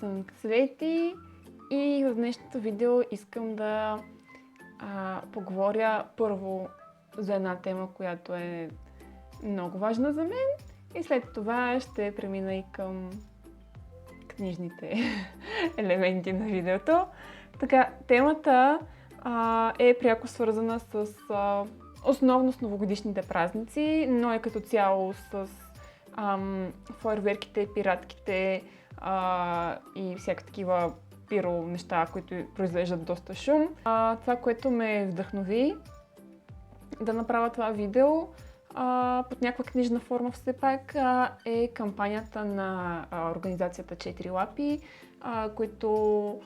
съм Цвети и в днешното видео искам да поговоря първо за една тема, която е много важна за мен и след това ще премина и към книжните елементи на видеото. Така, темата е пряко свързана с основно с новогодишните празници, но е като цяло с фойерверките, пиратките и всяка такива пиро неща, които произвеждат доста шум. Това, което ме вдъхнови да направя това видео под някаква книжна форма все пак е кампанията на организацията 4 лапи, които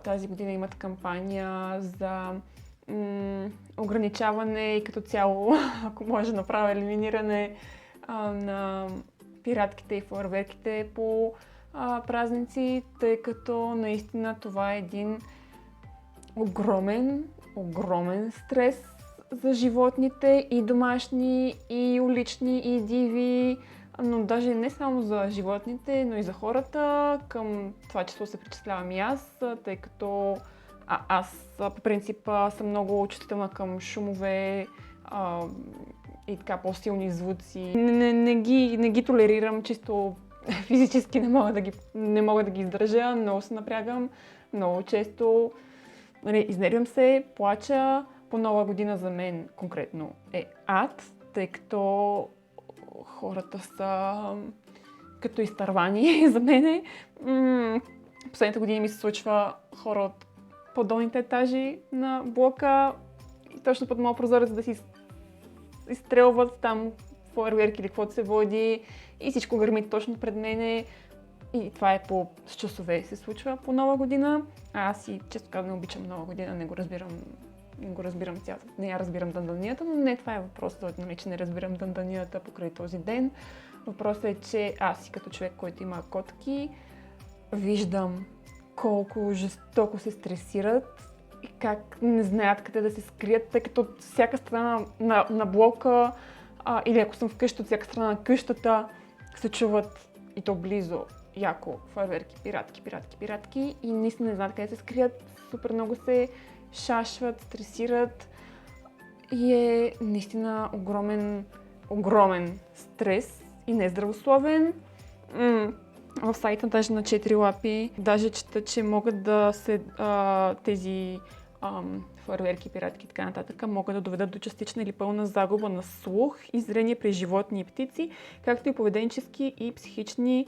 тази година имат кампания за ограничаване и като цяло, ако може да направя елиминиране на пиратките и фойерверките по празници, тъй като наистина това е един огромен стрес за животните и домашни, и улични, и диви, но даже не само за животните, но и за хората. Към това число се причислявам и аз, тъй като аз по принцип съм много чувствителна към шумове и така по-силни звуци. Не ги толерирам, чисто физически не мога да ги издържа, много се напрягам, много често изнервям се, плача. По Нова година за мен конкретно е ад, тъй като хората са като изтървани за мене. Последните години ми се случва хора от по-долните етажи на блока и точно под моят прозорец да си изстрелват там фойерверки или каквото се води и всичко гърми точно пред мене. И това е с часове се случва по Нова година. Аз и често казвам не обичам Нова година, не го разбирам цялата. Не я разбирам дънданията, но не това е въпросът, че не разбирам дънданията покрай този ден. Въпросът е, че аз и като човек, който има котки, виждам колко жестоко се стресират и как не знаят къде да се скрият, тъй като от всяка страна на блока или ако съм вкъщи, от всяка страна на къщата се чуват и то близо яко фойерверки, пиратки и наистина не знаят къде се скрият, супер много се шашват, стресират и е наистина огромен стрес и нездравословен. В сайта даже на 4 лапи даже чета, че могат да се тези фойерверки, пиратки и така нататък могат да доведат до частична или пълна загуба на слух и зрение при животни и птици, както и поведенчески и психични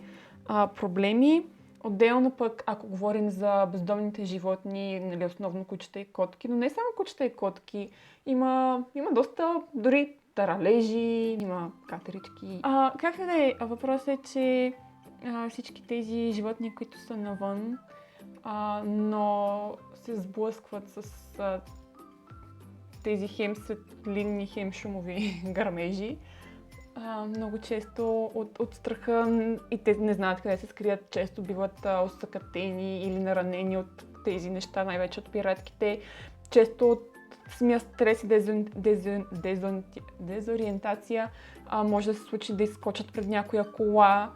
проблеми. Отделно пък, ако говорим за бездомните животни, основно кучета и котки, но не само кучета и котки, има доста дори таралежи, има катерички. Как да е? Въпросът е, че всички тези животни, които са навън, но се сблъскват с тези хем светлинни, хем шумови гърмежи. Много често от страха и те не знаят къде се скрият, често биват осакатени или наранени от тези неща, най-вече от пиратките. Често от самия стрес и дезориентация може да се случи да изскочат пред някоя кола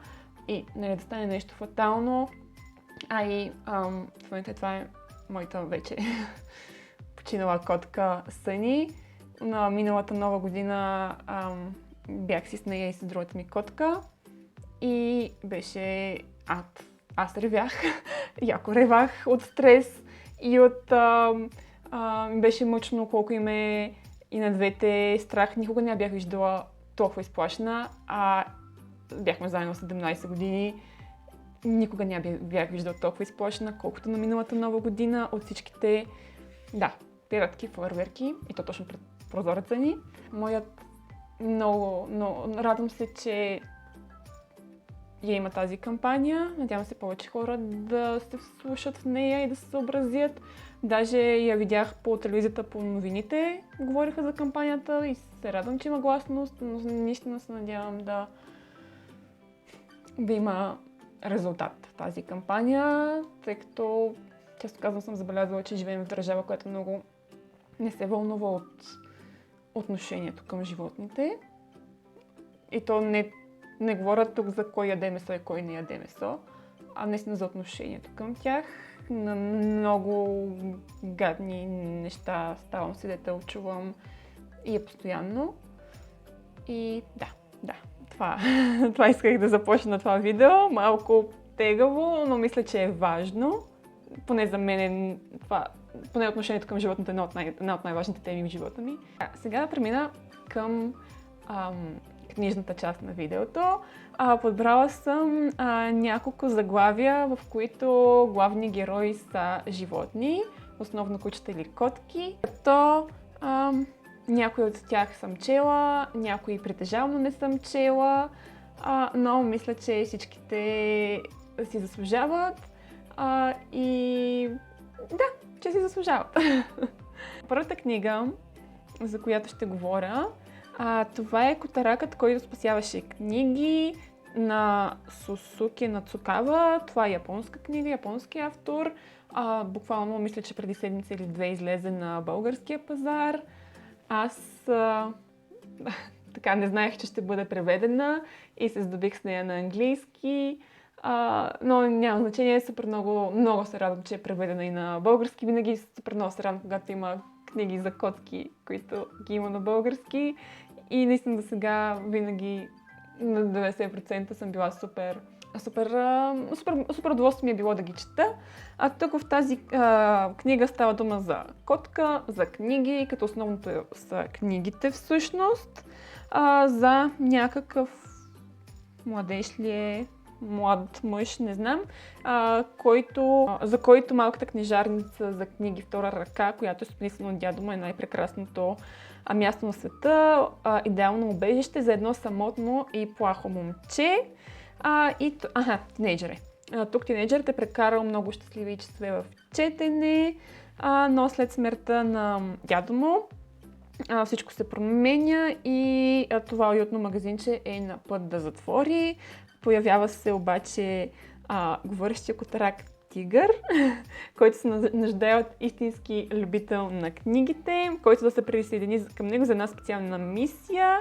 и да стане нещо фатално. И в момента това е моята вече починала котка Съни. На миналата Нова година бях си с нея и с другата ми котка и беше ад. Аз ревях, яко ревах от стрес и ми беше мъчно колко им е и на двете страх. Никога не бях виждала толкова изплашена, бяхме заедно 17 години. Никога не бях виждала толкова изплашена, колкото на миналата Нова година от всичките, пиратки, фойерверки и то точно пред прозореца ни. Много радвам се, че я има тази кампания. Надявам се повече хора да се вслушат в нея и да се съобразят. Даже я видях по телевизията, по новините, говориха за кампанията и се радвам, че има гласност, но наистина се надявам да има резултат в тази кампания, тъй като, често казвам, съм забелязала, че живеем в държава, която много не се вълнува от отношението към животните. И то не говоря тук за кой яде месо и кой не яде месо, наистина за отношението към тях. На много гадни неща ставам свидетел, чувам и е постоянно. И да, това исках да започна това видео. Малко тегаво, но мисля, че е важно. Поне за мен поне отношението към животните е една от най-важните теми в живота ми. Сега да премина към книжната част на видеото. Подбрала съм няколко заглавия, в които главни герои са животни, основно кучета или котки. Като някои от тях съм чела, някои притежавано не съм чела, но мисля, че всичките си заслужават и че си заслужават. Първата книга, за която ще говоря, това е Котаракът, който спасяваше книги на Сусуки Нацукава. Това е японска книга, японски автор. Буквално мисля, че преди седмица или две излезе на българския пазар. Аз така не знаех, че ще бъде преведена и се здобих с нея на английски. Но няма значение, супер много се радвам, че е преведена и на български. Винаги супер много се радвам, когато има книги за котки, които ги има на български. И наистина до сега винаги на 90% съм била супер удоволствие ми е било да ги чета. Тук в тази книга става дума за котка, за книги, като основното са книгите всъщност, за някакъв младеж ли е, млад мъж, не знам, за който малката книжарница за книги втора ръка, която е стопанисана от дядо му, е най-прекрасното място на света, идеално убежище за едно самотно и плахо момче. Тинейджър е. Тук тинейджърът е прекарал много щастливи часове в четене, но след смъртта на дядо му всичко се променя и това уютно магазинче е на път да затвори. Появява се обаче говорещия котарак тигър, който се нуждае от истински любител на книгите, който да се присъедини към него за една специална мисия.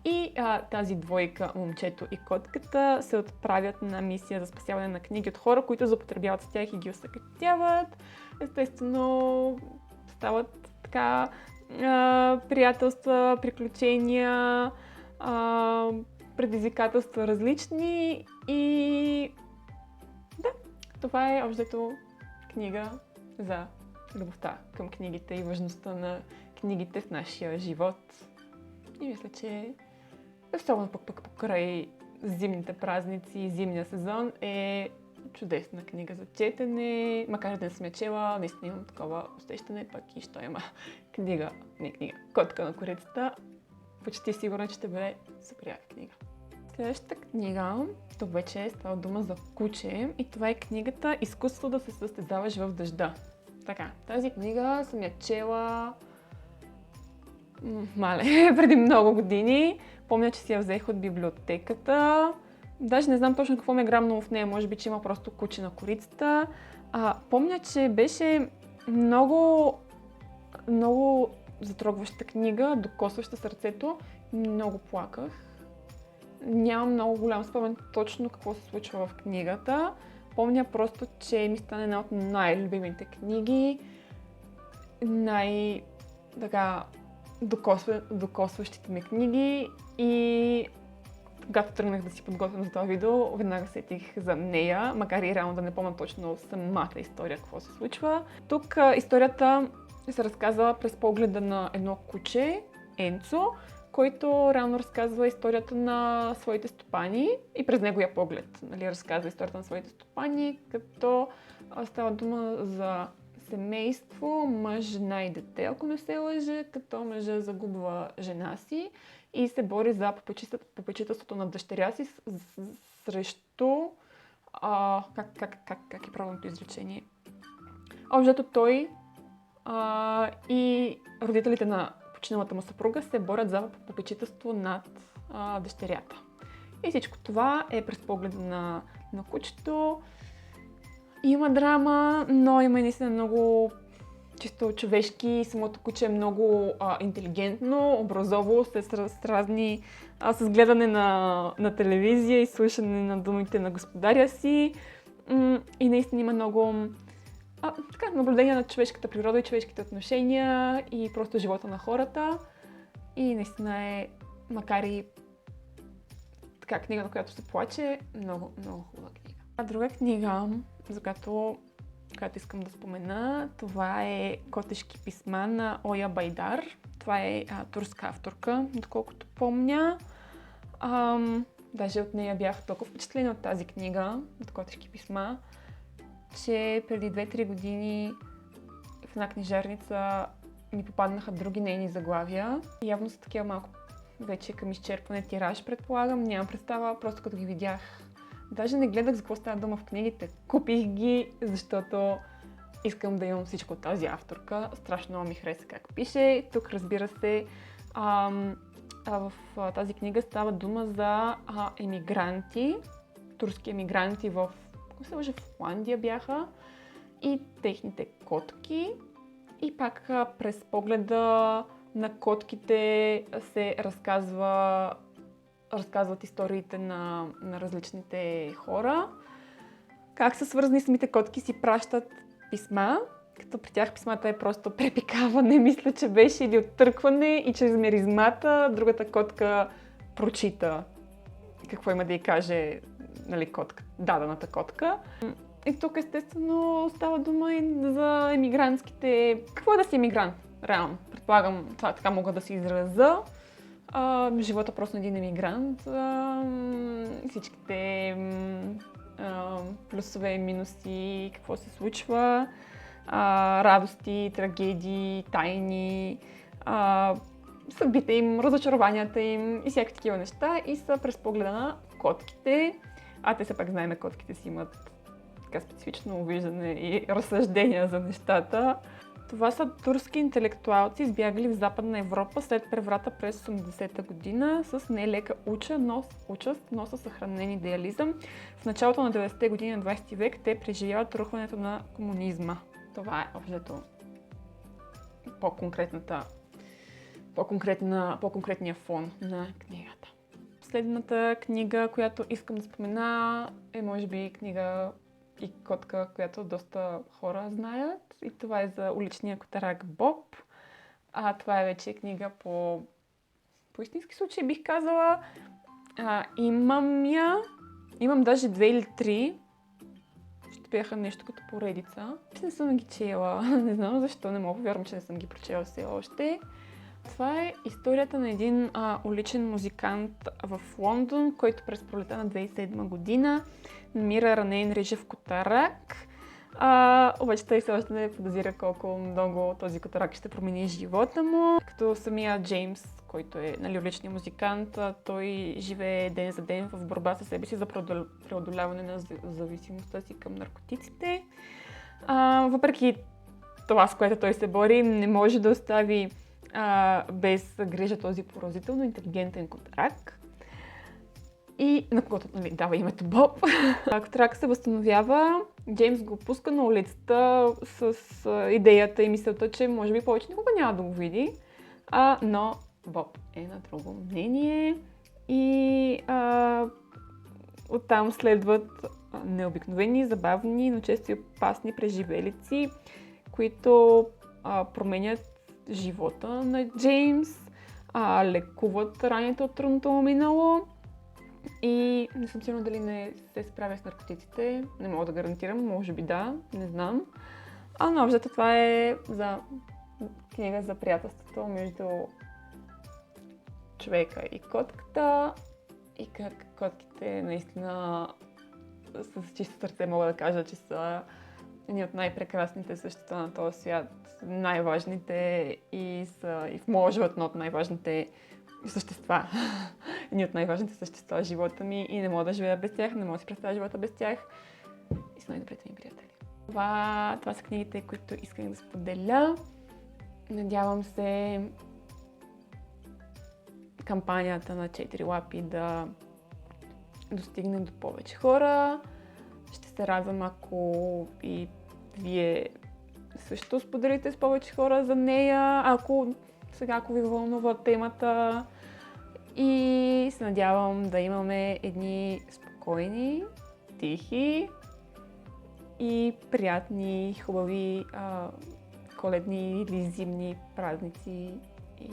И тази двойка, момчето и котката, се отправят на мисия за спасяване на книги от хора, които злоупотребяват с тях и ги осъкатяват. Естествено, стават така приятелства, приключения, предизвикателства различни и това е общото книга за любовта към книгите и важността на книгите в нашия живот. И мисля, че особено пък покрай зимните празници и зимния сезон е чудесна книга за четене. Макар да не съм я чела, наистина имам такова усещане, пък и що има Котка на корицата. Почти сигурна, че ще бъде супер яка книга. Следващата книга, тук вече става дума за куче и това е книгата "Изкуство да се състезаваш в дъжда". Така, тази книга съм я чела преди много години. Помня, че си я взех от библиотеката. Даже не знам точно какво ме е грамнало в нея, може би, че има просто куче на корицата. Помня, че беше много затрогваща книга, докосваща сърцето. Много плаках. Нямам много голям спомен точно какво се случва в книгата. Помня просто, че ми стане една от най-любимите книги. Докосващите ми книги и когато тръгнах да си подготвям за това видео, веднага сетих за нея, макар и реално да не помня точно самата история, какво се случва. Тук историята се разказва през погледа на едно куче, Енцо, който реално разказва историята на своите стопани и през неговия поглед, разказва историята на своите стопани, като става дума за семейство, мъж, жена и дете, ако не се лъжа, като мъжа загубва жена си и се бори за попечителството на дъщеря си срещу... как е правилното изречение? Общо той и родителите на починалата му съпруга се борят за попечителство над дъщерята. И всичко това е през погледа на кучето. Има драма, но има и наистина много чисто човешки. Самото куче е много интелигентно, образово, с гледане на телевизия и слушане на думите на господаря си. И наистина има много наблюдение на човешката природа и човешките отношения и просто живота на хората. И наистина е, макар и така книга, на която се плаче, много, много хубава книга. Друга книга, за която искам да спомена, това е Котешки писма на Оя Байдар. Това е турска авторка, доколкото помня. Даже от нея бях толкова впечатлена от тази книга, от Котешки писма, че преди 2-3 години в една книжарница ми попаднаха други нейни заглавия. Явно са такива малко вече към изчерпване тираж, предполагам. Нямам представа, просто като ги видях. Даже не гледах за какво става дума в книгите. Купих ги, защото искам да имам всичко от тази авторка. Страшно много ми хареса как пише. Тук, разбира се, в тази книга става дума за емигранти, турски емигранти в Холандия бяха и техните котки. И пак през погледа на котките се разказват историите на различните хора. Как са свързани самите котки, си пращат писма, като при тях писмата е просто препикаване, мисля, че беше, или оттъркване и чрез миризмата другата котка прочита какво има да й каже, нали, дадената котка. И тук естествено става дума и за емигрантските... Какво е да си емигрант? Реално. Предполагам, това така мога да се изразя. Живота просто на един емигрант. Всичките плюсове и минуси, какво се случва. Радости, трагедии, тайни, съдбите им, разочарованията им и всякакви такива неща. И са през погледа на котките. Те се пак знаем, котките си имат така специфично виждане и разсъждения за нещата. Това са турски интелектуалци, избягали в Западна Европа след преврата през 80-та година с нелека участ, но със съхранен идеализъм. В началото на 90-те години на 20 век те преживяват рухването на комунизма. Това е общо по-конкретния фон на книгата. Последната книга, която искам да спомена, е може би книга и котка, която доста хора знаят. И това е за уличния котарак Боб. Това е вече книга по истински случай, бих казала. Имам даже 2 или 3. Ще бяха нещо като поредица. Не съм ги чела. Не знам защо, не мога повярвам, че не съм ги прочела все още. Това е историята на един уличен музикант в Лондон, който през пролета на 2007 година намира ранен рижев котарак. Обаче той все още не подозира колко много този котарак ще промени живота му. Като самия Джеймс, който е уличният музикант, той живее ден за ден в борба със себе си за преодоляване на зависимостта си към наркотиците. Въпреки това, с което той се бори, не може да остави без грижа този поразително интелигентен котарак. И на когото дава името Боб. Котарак се възстановява, Джеймс го пуска на улицата с идеята и мисълта, че може би повече никога няма да го види. Но Боб е на друго мнение и оттам следват необикновени, забавни, но често и опасни преживелици, които променят живота на Джеймс, лекуват раните от трудното му минало и не съм сигурна дали не се справя с наркотиците. Не мога да гарантирам, може би да, не знам. Но общо това е за книга за приятелството между човека и котката и как котките наистина с чисто сърце мога да кажа, че са едни от най-прекрасните същества на този свят, най-важните и в моя живот едно от най-важните същества. Едни от най-важните същества в живота ми и не мога да живея без тях, не мога да си представя живота без тях. И са най-добрите ми приятели. Това са книгите, които искам да споделя. Надявам се кампанията на 4 лапи да достигне до повече хора. Ще се радвам, ако и вие също споделите с повече хора за нея, ако ви вълнува темата. И се надявам да имаме едни спокойни, тихи и приятни, хубави коледни или зимни празници и